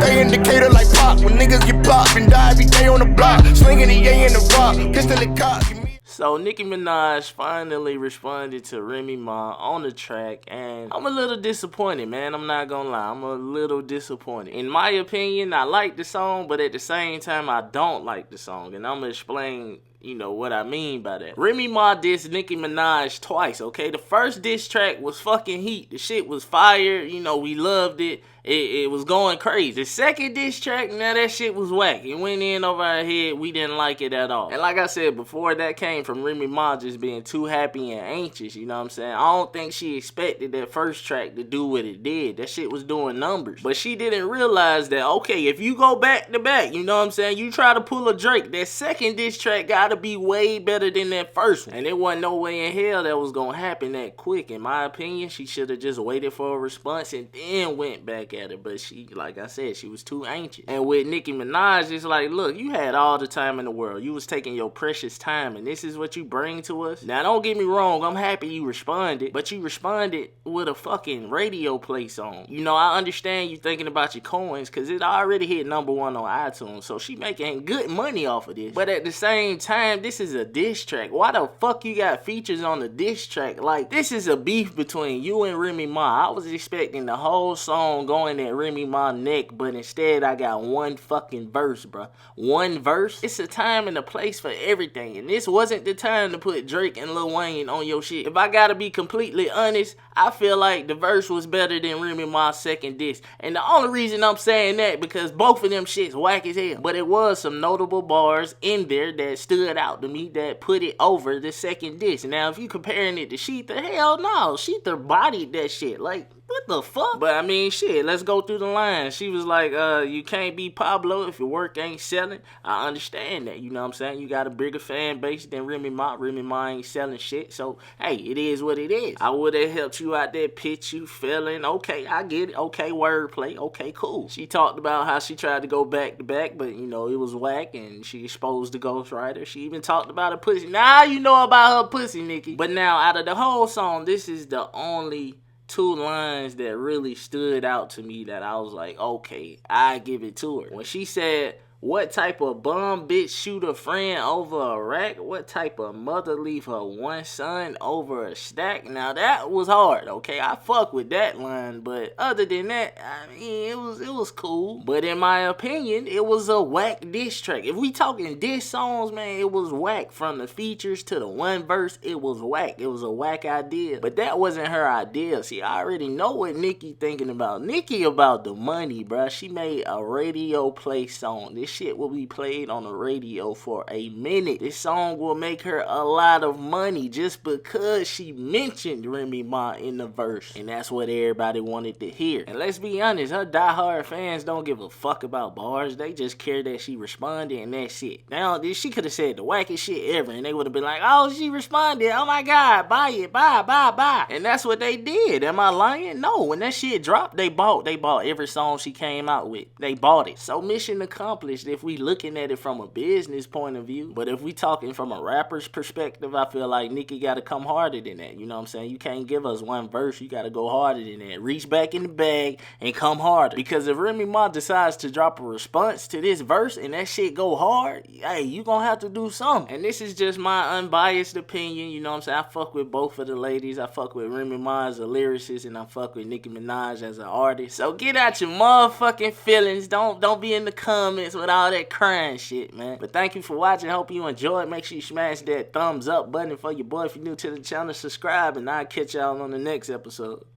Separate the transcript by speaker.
Speaker 1: stay indicator like pop. When niggas get popped and die every day on the block. Slinging the A in the rock, pistol and cock.
Speaker 2: So Nicki Minaj finally responded to Remy Ma on the track, and I'm a little disappointed, man. I'm not gonna lie, I'm a little disappointed. In my opinion, I like the song, but at the same time, I don't like the song, and I'm gonna explain, you know, what I mean by that. Remy Ma dissed Nicki Minaj twice, okay? The first diss track was fucking heat. The shit was fire, you know, we loved it. It was going crazy. The second diss track, now that shit was whack. It went in over our head. We didn't like it at all. And like I said before, that came from Remy Ma just being too happy and anxious, you know what I'm saying? I don't think she expected that first track to do what it did. That shit was doing numbers. But she didn't realize that, okay, if you go back to back, you know what I'm saying? You try to pull a Drake, that second diss track gotta be way better than that first one. And there wasn't no way in hell that was gonna happen that quick. In my opinion, she should have just waited for a response and then went back at it. But she, like I said, she was too anxious. And with Nicki Minaj, it's like, look, you had all the time in the world. You was taking your precious time, and this is what you bring to us? Now, don't get me wrong, I'm happy you responded, but you responded with a fucking radio play song. You know, I understand you thinking about your coins, because it already hit #1 on iTunes, so she making good money off of this. But at the same time, this is a diss track. Why the fuck you got features on the diss track? Like, this is a beef between you and Remy Ma. I was expecting the whole song going at Remy Ma neck, but instead I got one fucking verse, bro. One verse? It's a time and a place for everything, and this wasn't the time to put Drake and Lil Wayne on your shit. If I gotta be completely honest, I feel like the verse was better than Remy Ma's second diss, and the only reason I'm saying that because both of them shits whack as hell. But it was some notable bars in there that stood out to me that put it over the second diss. Now, if you comparing it to Sheetha, hell no, Sheetha bodied that shit. Like, what the fuck? But I mean, shit, let's go through the line. She was like, you can't be Pablo if your work ain't selling. I understand that, you know what I'm saying? You got a bigger fan base than Remy Ma. Remy Ma ain't selling shit, so hey, it is what it is. I would have helped you out there, pitch you feeling. Okay, I get it. Okay, wordplay. Okay, cool. She talked about how she tried to go back to back, but you know, it was whack, and she exposed the ghostwriter. She even talked about her pussy. Now you know about her pussy, Nicki. But now, out of the whole song, this is the only two lines that really stood out to me that I was like, okay, I give it to her. When she said, what type of bum bitch shoot a friend over a rack? What type of mother leave her one son over a stack? Now that was hard, okay? I fuck with that line, but other than that, I mean, it was cool. But in my opinion, it was a whack diss track. If we talking diss songs, man, it was whack. From the features to the one verse, it was whack. It was a whack idea. But that wasn't her idea. See, I already know what Nicki thinking about. Nicki about the money, bruh. She made a radio play song. This shit will be played on the radio for a minute. This song will make her a lot of money just because she mentioned Remy Ma in the verse. And that's what everybody wanted to hear. And let's be honest, her diehard fans don't give a fuck about bars. They just care that she responded and that's it. Now, she could have said the wackest shit ever and they would have been like, oh, she responded. Oh my God, buy it, buy. And that's what they did. Am I lying? No. When that shit dropped, they bought every song she came out with. They bought it. So mission accomplished if we looking at it from a business point of view. But if we talking from a rapper's perspective, I feel like Nicki got to come harder than that. You know what I'm saying? You can't give us one verse. You got to go harder than that. Reach back in the bag and come harder. Because if Remy Ma decides to drop a response to this verse and that shit go hard, hey, you gonna have to do something. And this is just my unbiased opinion. You know what I'm saying? I fuck with both of the ladies. I fuck with Remy Ma as a lyricist and I fuck with Nicki Minaj as an artist. So get out your motherfucking feelings. Don't be in the comments with all that crying shit, man. But thank you for watching. Hope you enjoyed. Make sure you smash that thumbs up button for your boy. If you're new to the channel, subscribe, and I'll catch y'all on the next episode.